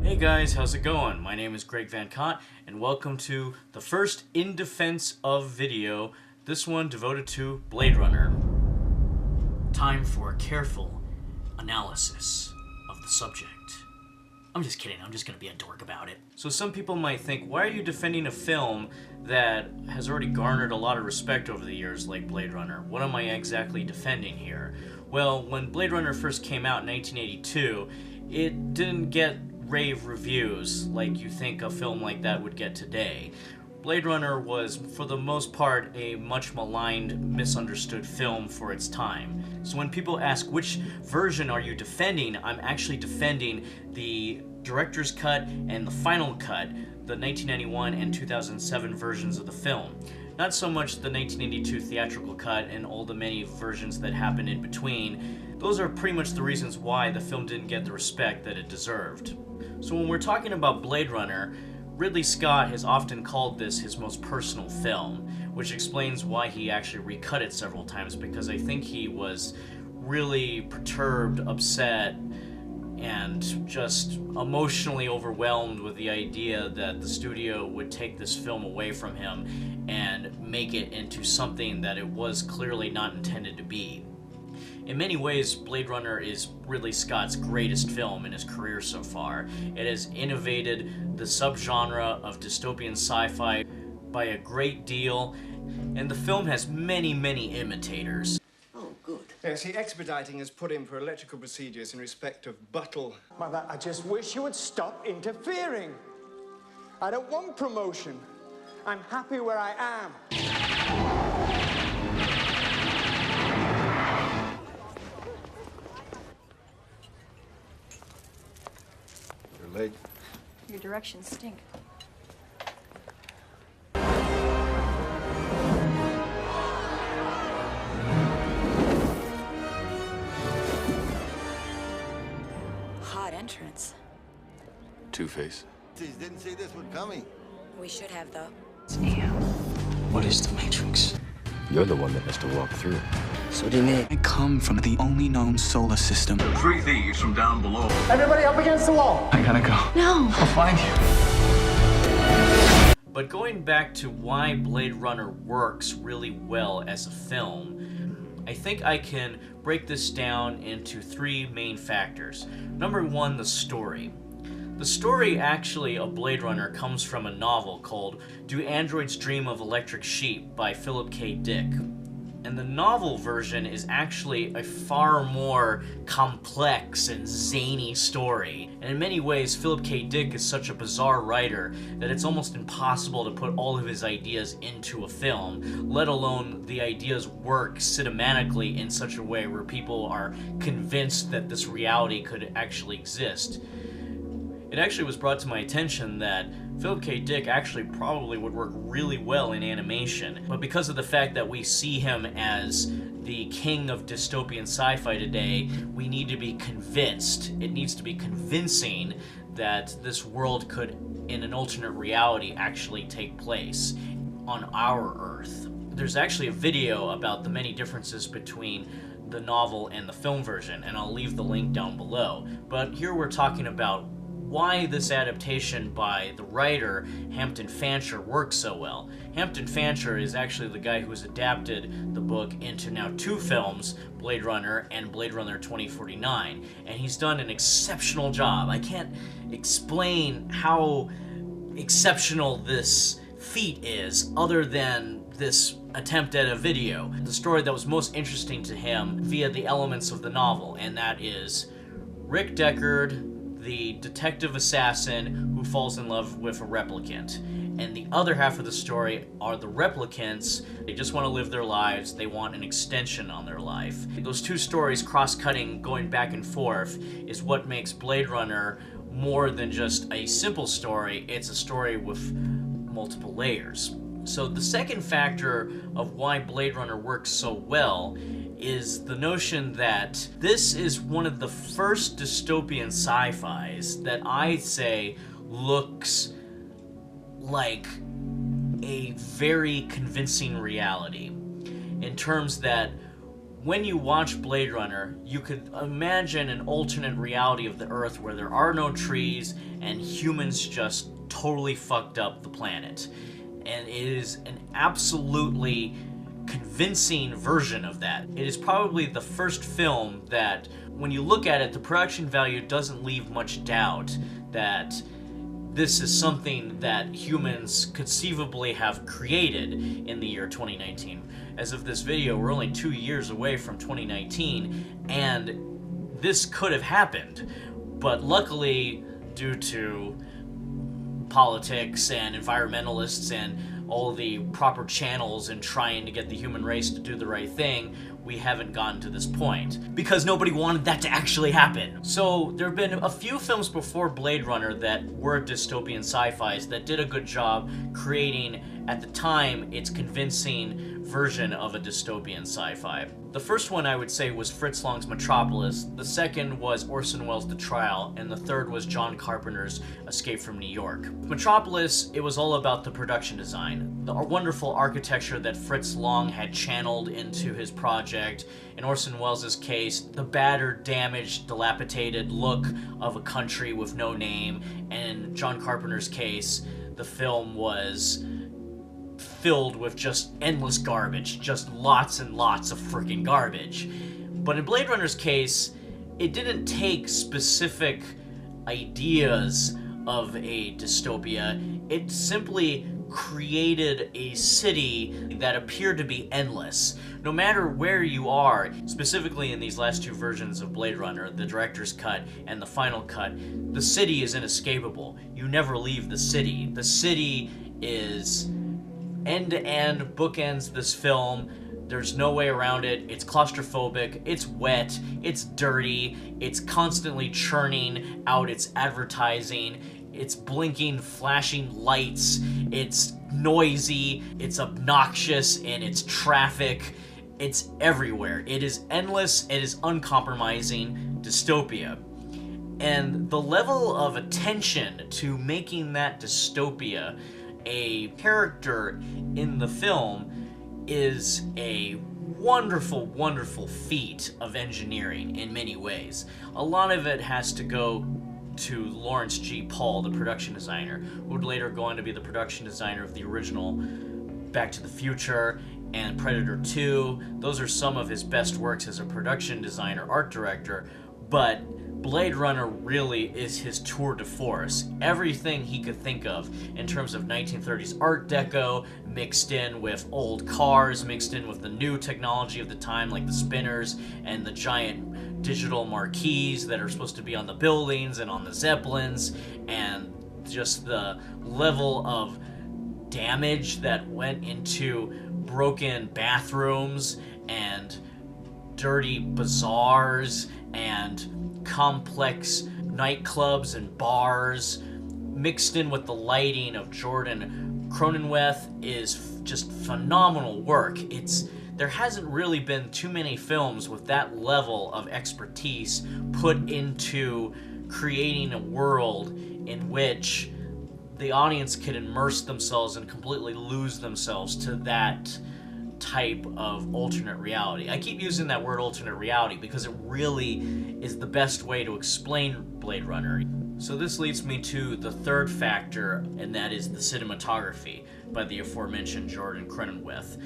Hey guys, how's it going? My name is Greg Van Cott, and welcome to the first In Defense of video, this one devoted to Blade Runner. Time for a careful analysis of the subject. I'm just kidding, I'm just gonna be a dork about it. So some people might think, why are you defending a film that has already garnered a lot of respect over the years like Blade Runner? What am I exactly defending here? Well, when Blade Runner first came out in 1982, it didn't get rave reviews like you think a film like that would get today. Blade Runner was, for the most part, a much maligned, misunderstood film for its time. So when people ask which version are you defending, I'm actually defending the director's cut and the final cut, the 1991 and 2007 versions of the film. Not so much the 1982 theatrical cut and all the many versions that happened in between. Those are pretty much the reasons why the film didn't get the respect that it deserved. So when we're talking about Blade Runner, Ridley Scott has often called this his most personal film, which explains why he actually recut it several times, because I think he was really perturbed, upset, and just emotionally overwhelmed with the idea that the studio would take this film away from him and make it into something that it was clearly not intended to be. In many ways, Blade Runner is Ridley Scott's greatest film in his career so far. It has innovated the subgenre of dystopian sci-fi by a great deal, and the film has many, many imitators. Oh, good. Yes, he expediting has put in for electrical procedures in respect of Buttle. Mother, I just wish you would stop interfering. I don't want promotion. I'm happy where I am. You're late. Your directions stink. Hot entrance. Two-Face. Didn't see this one coming. We should have, though. What is the Matrix? You're the one that has to walk through it. So do you mean? I come from the only known solar system. 3 thieves from down below. Everybody up against the wall. I gotta go. No! I'll find you. But going back to why Blade Runner works really well as a film, I think I can break this down into 3 main factors. Number 1, the story. The story actually of Blade Runner comes from a novel called Do Androids Dream of Electric Sheep by Philip K. Dick. And the novel version is actually a far more complex and zany story. And in many ways, Philip K. Dick is such a bizarre writer that it's almost impossible to put all of his ideas into a film, let alone the ideas work cinematically in such a way where people are convinced that this reality could actually exist. It actually was brought to my attention that Philip K. Dick actually probably would work really well in animation, but because of the fact that we see him as the king of dystopian sci-fi today, we need to be convinced, it needs to be convincing that this world could, in an alternate reality, actually take place on our Earth. There's actually a video about the many differences between the novel and the film version, and I'll leave the link down below. But here we're talking about why this adaptation by the writer, Hampton Fancher, works so well. Hampton Fancher is actually the guy who has adapted the book into now 2 films, Blade Runner and Blade Runner 2049, and he's done an exceptional job. I can't explain how exceptional this feat is other than this attempt at a video. The story that was most interesting to him via the elements of the novel, and that is Rick Deckard, the detective assassin who falls in love with a replicant. And the other half of the story are the replicants. They just want to live their lives. They want an extension on their life. Those 2 stories cross-cutting, going back and forth, is what makes Blade Runner more than just a simple story. It's a story with multiple layers. So the second factor of why Blade Runner works so well is the notion that this is one of the first dystopian sci-fis that I'd say looks like a very convincing reality, in terms that When you watch Blade Runner, you could imagine an alternate reality of the Earth where there are no trees and humans just totally fucked up the planet. And it is an absolutely convincing version of that. It is probably the first film that, when you look at it, the production value doesn't leave much doubt that this is something that humans conceivably have created in the year 2019. As of this video, we're only 2 years away from 2019, and this could have happened. But luckily, due to politics and environmentalists and all the proper channels and trying to get the human race to do the right thing, we haven't gotten to this point. Because nobody wanted that to actually happen. So there have been a few films before Blade Runner that were dystopian sci-fis that did a good job creating, at the time, its convincing version of a dystopian sci-fi. The first one I would say was Fritz Lang's Metropolis, the second was Orson Welles' The Trial, and the third was John Carpenter's Escape from New York. Metropolis, it was all about the production design, the wonderful architecture that Fritz Lang had channeled into his project. In Orson Welles' case, the battered, damaged, dilapidated look of a country with no name, and in John Carpenter's case, the film was filled with just endless garbage, just lots and lots of freaking garbage. But in Blade Runner's case, it didn't take specific ideas of a dystopia, it simply created a city that appeared to be endless. No matter where you are, specifically in these last two versions of Blade Runner, the director's cut and the final cut, the city is inescapable. You never leave the city. The city is end-to-end, bookends this film. There's no way around it. It's claustrophobic, it's wet, it's dirty, it's constantly churning out its advertising, it's blinking, flashing lights, it's noisy, it's obnoxious in its traffic, it's everywhere. It is endless, it is uncompromising dystopia. And the level of attention to making that dystopia a character in the film is a wonderful, wonderful feat of engineering in many ways. A lot of it has to go to Lawrence G. Paul, the production designer, who would later go on to be the production designer of the original Back to the Future and Predator 2. Those are some of his best works as a production designer, art director, but Blade Runner really is his tour de force. Everything he could think of in terms of 1930s Art Deco, mixed in with old cars, mixed in with the new technology of the time, like the spinners and the giant digital marquees that are supposed to be on the buildings and on the Zeppelins, and just the level of damage that went into broken bathrooms and dirty bazaars and complex nightclubs and bars, mixed in with the lighting of Jordan Cronenweth, is just phenomenal work. There hasn't really been too many films with that level of expertise put into creating a world in which the audience can immerse themselves and completely lose themselves to that type of alternate reality. I keep using that word alternate reality because it really is the best way to explain Blade Runner. So this leads me to the third factor, and that is the cinematography by the aforementioned Jordan Cronenweth.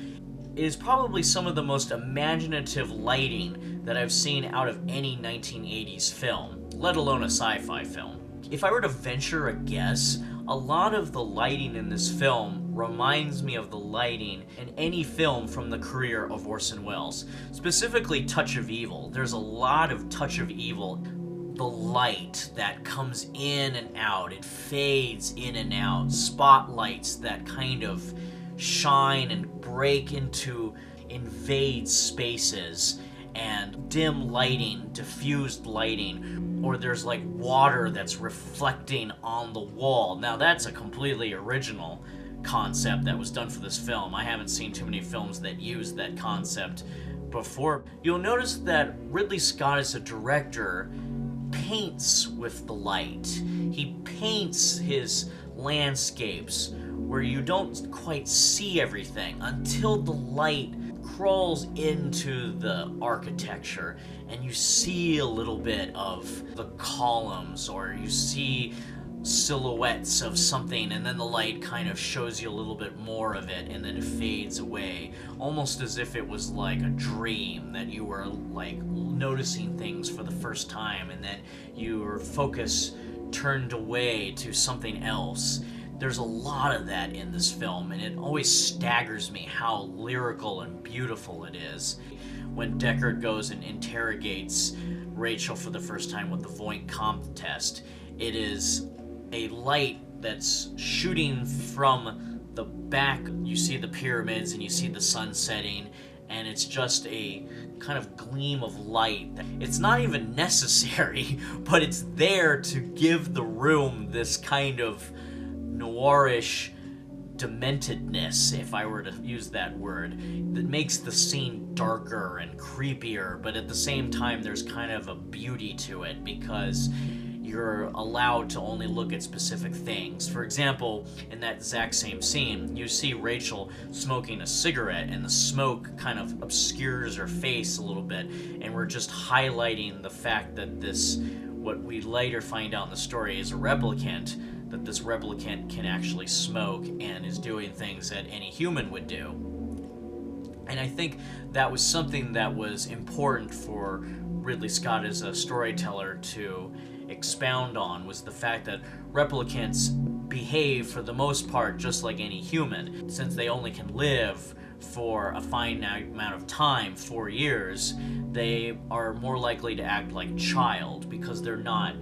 It is probably some of the most imaginative lighting that I've seen out of any 1980s film, let alone a sci-fi film. If I were to venture a guess, a lot of the lighting in this film reminds me of the lighting in any film from the career of Orson Welles, specifically Touch of Evil. There's a lot of Touch of Evil. The light that comes in and out, it fades in and out, spotlights that kind of shine and break into, invade spaces, and dim lighting, diffused lighting, or there's like water that's reflecting on the wall. Now that's a completely original concept that was done for this film. I haven't seen too many films that use that concept before. You'll notice that Ridley Scott as a director paints with the light. He paints his landscapes where you don't quite see everything until the light crawls into the architecture and you see a little bit of the columns, or you see silhouettes of something, and then the light kind of shows you a little bit more of it, and then it fades away, almost as if it was like a dream, that you were like noticing things for the first time, and then your focus turned away to something else. There's a lot of that in this film, and it always staggers me how lyrical and beautiful it is. When Deckard goes and interrogates Rachel for the first time with the Voight contest, it is a light that's shooting from the back. You see the pyramids and you see the sun setting, and it's just a kind of gleam of light. It's not even necessary, but it's there to give the room this kind of noirish dementedness, if I were to use that word, that makes the scene darker and creepier, but at the same time there's kind of a beauty to it because you're allowed to only look at specific things. For example, in that exact same scene, you see Rachel smoking a cigarette, and the smoke kind of obscures her face a little bit, and we're just highlighting the fact that this, what we later find out in the story, is a replicant, that this replicant can actually smoke and is doing things that any human would do. And I think that was something that was important for Ridley Scott as a storyteller to expound on, was the fact that replicants behave for the most part just like any human. Since they only can live for a finite amount of time, 4 years, they are more likely to act like a child because they're not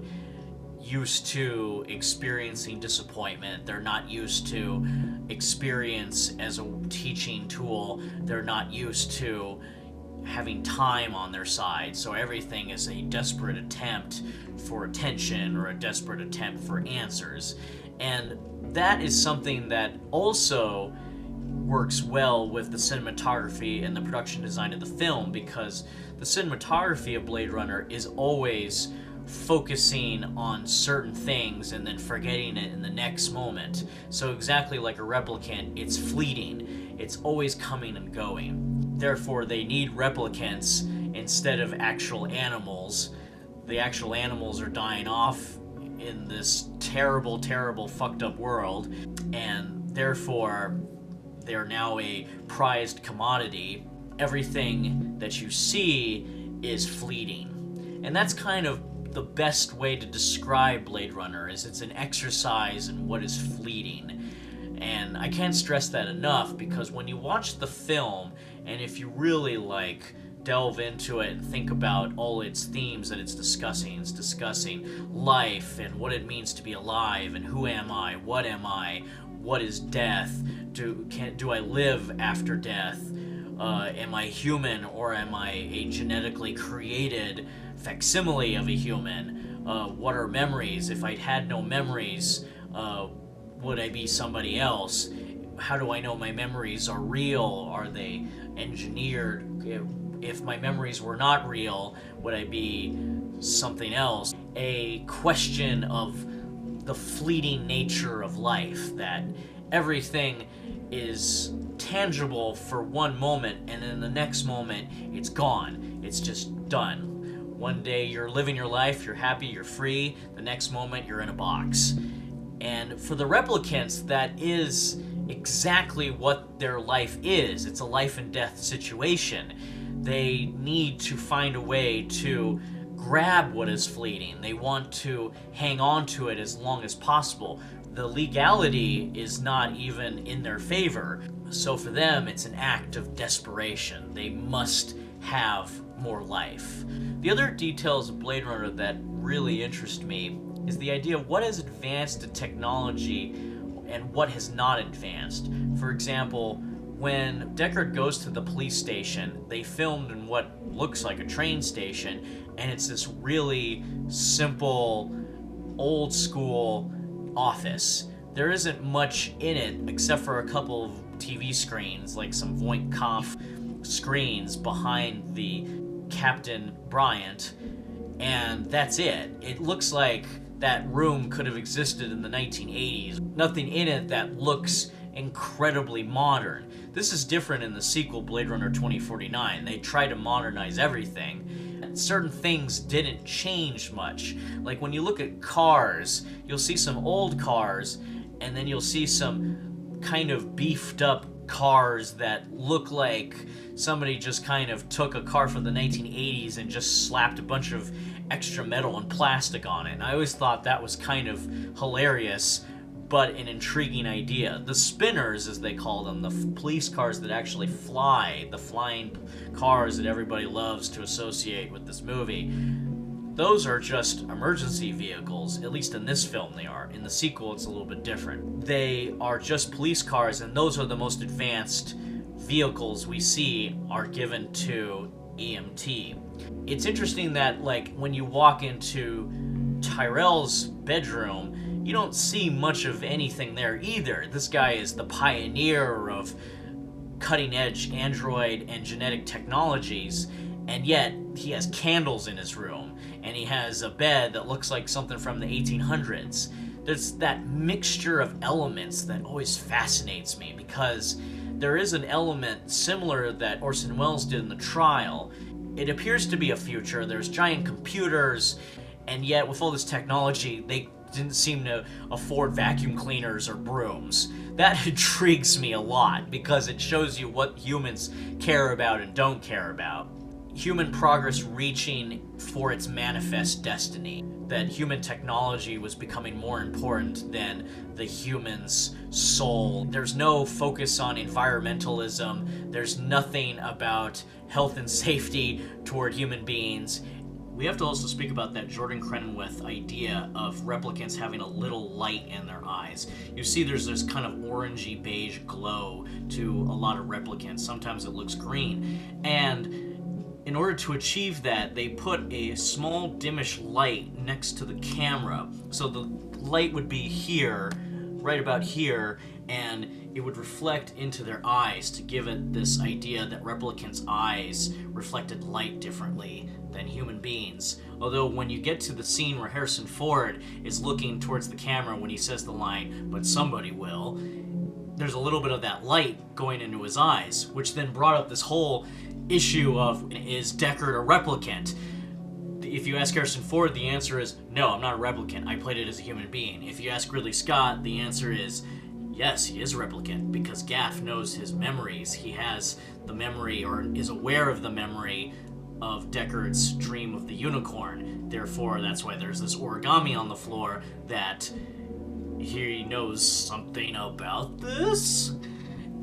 used to experiencing disappointment. They're not used to experience as a teaching tool. They're not used to having time on their side, so everything is a desperate attempt for attention or a desperate attempt for answers. And that is something that also works well with the cinematography and the production design of the film, because the cinematography of Blade Runner is always focusing on certain things and then forgetting it in the next moment. So exactly like a replicant, it's fleeting. It's always coming and going. Therefore, they need replicants instead of actual animals. The actual animals are dying off in this terrible, terrible, fucked up world, and therefore they are now a prized commodity. Everything that you see is fleeting. And that's kind of the best way to describe Blade Runner, is it's an exercise in what is fleeting. And I can't stress that enough, because when you watch the film, and if you really delve into it and think about all its themes that it's discussing life and what it means to be alive, and who am I, what is death, do I live after death, am I human or am I a genetically created facsimile of a human? What are memories? If I'd had no memories, would I be somebody else? How do I know my memories are real? Are they engineered? If my memories were not real, would I be something else? A question of the fleeting nature of life, that everything is tangible for one moment, and then the next moment it's gone. It's just done. One day you're living your life, you're happy, you're free. The next moment you're in a box. And for the replicants, that is exactly what their life is. It's a life and death situation. They need to find a way to grab what is fleeting. They want to hang on to it as long as possible. The legality is not even in their favor. So for them, it's an act of desperation. They must have more life. The other details of Blade Runner that really interest me is the idea of what has advanced in technology and what has not advanced. For example, when Deckard goes to the police station, they filmed in what looks like a train station, and it's this really simple, old school office. There isn't much in it except for a couple of TV screens, like some Voight Kampf screens behind the Captain Bryant, and that's it. It looks like that room could have existed in the 1980s. Nothing in it that looks incredibly modern. This is different in the sequel, Blade Runner 2049. They try to modernize everything. Certain things didn't change much. Like when you look at cars, you'll see some old cars, and then you'll see some kind of beefed up cars that look like somebody just kind of took a car from the 1980s and just slapped a bunch of extra metal and plastic on it. And I always thought that was kind of hilarious, but an intriguing idea. The spinners, as they call them, the police cars that actually fly, the flying cars that everybody loves to associate with this movie, those are just emergency vehicles. At least in this film they are. In the sequel it's a little bit different. They are just police cars, and those are the most advanced vehicles we see are given to EMT. It's interesting that, like, when you walk into Tyrell's bedroom, you don't see much of anything there either. This guy is the pioneer of cutting-edge android and genetic technologies, and yet he has candles in his room, and he has a bed that looks like something from the 1800s. There's that mixture of elements that always fascinates me, because there is an element similar that Orson Welles did in The Trial. It appears to be a future. There's giant computers, and yet with all this technology, they didn't seem to afford vacuum cleaners or brooms. That intrigues me a lot, because it shows you what humans care about and don't care about. Human progress reaching for its manifest destiny. That human technology was becoming more important than the human's soul. There's no focus on environmentalism. There's nothing about health and safety toward human beings. We have to also speak about that Jordan Cronenweth idea of replicants having a little light in their eyes. You see there's this kind of orangey beige glow to a lot of replicants. Sometimes it looks green. And in order to achieve that, they put a small dimmish light next to the camera. So the light would be here, right about here, and it would reflect into their eyes to give it this idea that replicants' eyes reflected light differently than human beings. Although when you get to the scene where Harrison Ford is looking towards the camera when he says the line, "But somebody will," there's a little bit of that light going into his eyes, which then brought up this whole issue of, is Deckard a replicant? If you ask Harrison Ford, the answer is, no, I'm not a replicant. I played it as a human being. If you ask Ridley Scott, the answer is, yes, he is a replicant, because Gaff knows his memories. He has the memory, or is aware of the memory, of Deckard's dream of the unicorn. Therefore, that's why there's this origami on the floor, that he knows something about this.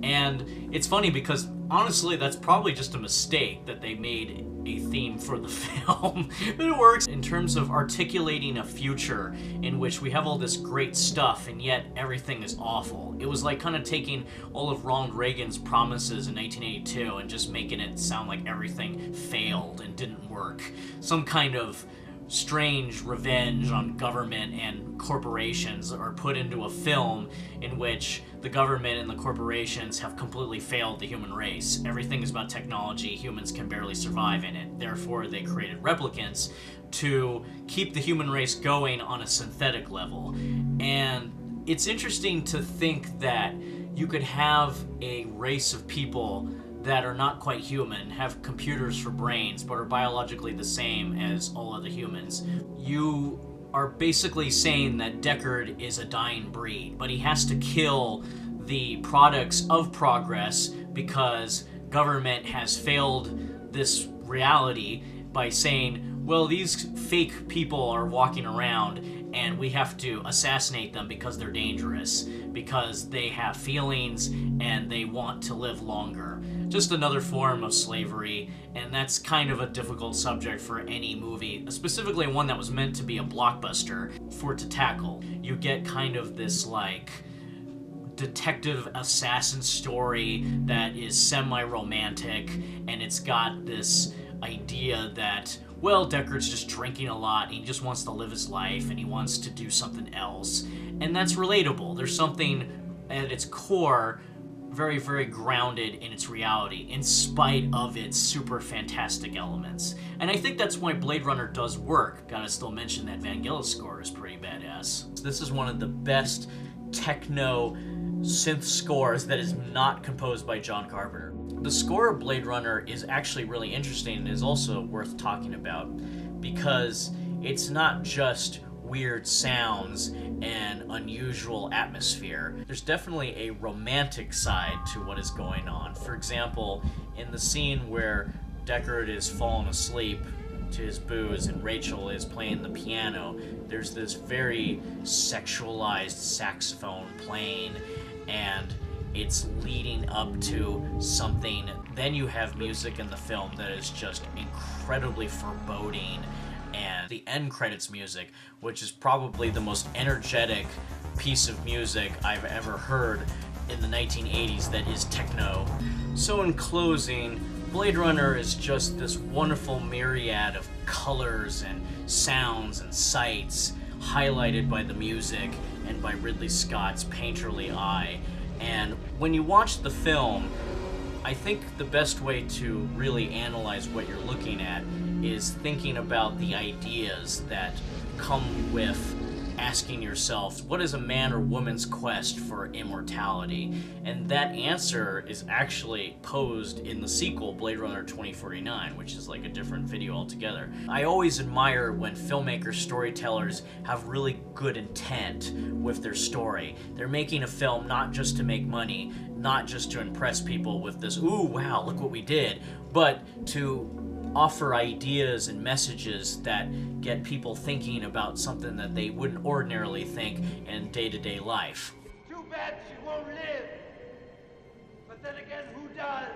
And it's funny because, honestly, that's probably just a mistake that they made a theme for the film. But it works in terms of articulating a future in which we have all this great stuff and yet everything is awful. It was like kind of taking all of Ronald Reagan's promises in 1982 and just making it sound like everything failed and didn't work. Some kind of strange revenge on government and corporations are put into a film in which the government and the corporations have completely failed the human race. Everything is about technology. Humans can barely survive in it. Therefore, they created replicants to keep the human race going on a synthetic level. And it's interesting to think that you could have a race of people that are not quite human, have computers for brains, but are biologically the same as all other humans. You are basically saying that Deckard is a dying breed, but he has to kill the products of progress because government has failed this reality by saying, well, these fake people are walking around and we have to assassinate them because they're dangerous, because they have feelings and they want to live longer. Just another form of slavery, and that's kind of a difficult subject for any movie, specifically one that was meant to be a blockbuster, for it to tackle. You get kind of this, like, detective assassin story that is semi-romantic, and it's got this idea that, well, Deckard's just drinking a lot, and he just wants to live his life, and he wants to do something else. And that's relatable. There's something at its core very, very grounded in its reality, in spite of its super fantastic elements. And I think that's why Blade Runner does work. Gotta still mention that Vangelis score is pretty badass. This is one of the best techno synth scores that is not composed by John Carpenter. The score of Blade Runner is actually really interesting and is also worth talking about because it's not just weird sounds and unusual atmosphere. There's definitely a romantic side to what is going on. For example, in the scene where Deckard is falling asleep to his booze and Rachel is playing the piano, there's this very sexualized saxophone playing, and it's leading up to something. Then you have music in the film that is just incredibly foreboding, and the end credits music, which is probably the most energetic piece of music I've ever heard in the 1980s that is techno. So in closing, Blade Runner is just this wonderful myriad of colors and sounds and sights, highlighted by the music and by Ridley Scott's painterly eye. And when you watch the film, I think the best way to really analyze what you're looking at is thinking about the ideas that come with asking yourself, what is a man or woman's quest for immortality? And that answer is actually posed in the sequel, Blade Runner 2049, which is like a different video altogether. I always admire when filmmakers, storytellers have really good intent with their story. They're making a film not just to make money, not just to impress people with this, ooh, wow, look what we did, but to offer ideas and messages that get people thinking about something that they wouldn't ordinarily think in day-to-day life. Too bad she won't live. But then again, who does?